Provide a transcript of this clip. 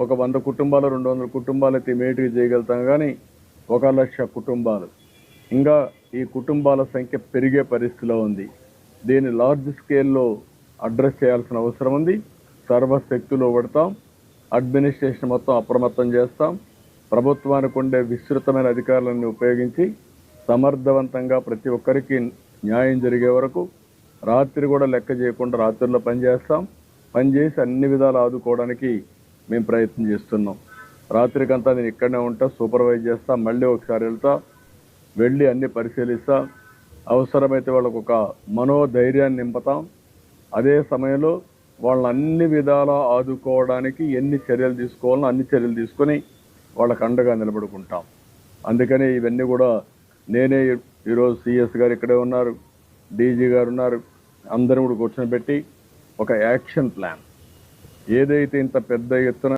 ఒక 100 కుటుంబాలు 200 కుటుంబాలు అయితే ఇమీడియట్గా చేయగలుగుతాం. కానీ 1,00,000 కుటుంబాలు ఇంకా ఈ కుటుంబాల సంఖ్య పెరిగే పరిస్థితిలో ఉంది. దీన్ని లార్జ్ స్కేల్లో అడ్రస్ చేయాల్సిన అవసరం ఉంది. సర్వశక్తులు పడతాం. అడ్మినిస్ట్రేషన్ మొత్తం అప్రమత్తం చేస్తాం. ప్రభుత్వానికి ఉండే విస్తృతమైన అధికారులను ఉపయోగించి సమర్థవంతంగా ప్రతి ఒక్కరికి న్యాయం జరిగే వరకు రాత్రి కూడా లెక్క చేయకుండా రాత్రుల్లో పనిచేస్తాం. పనిచేసి అన్ని విధాలు ఆదుకోవడానికి మేము ప్రయత్నం చేస్తున్నాం. రాత్రికంతా నేను ఇక్కడనే ఉంటా, సూపర్వైజ్ చేస్తా, మళ్ళీ ఒకసారి వెళ్ళి అన్ని పరిశీలిస్తా. అవసరమైతే వాళ్ళకు ఒక మనోధైర్యాన్ని నింపుతాం. అదే సమయంలో వాళ్ళని అన్ని విధాలా ఆదుకోవడానికి ఎన్ని చర్యలు తీసుకోవాలో అన్ని చర్యలు తీసుకొని వాళ్ళకు అండగా నిలబడుకుంటాం. అందుకని ఇవన్నీ కూడా నేనే ఈరోజు సిఎస్ గారు ఇక్కడే ఉన్నారు, డీజీ గారు ఉన్నారు, అందరూ కూడా కూర్చొని పెట్టి ఒక యాక్షన్ ప్లాన్ ఏదైతే ఇంత పెద్ద ఎత్తున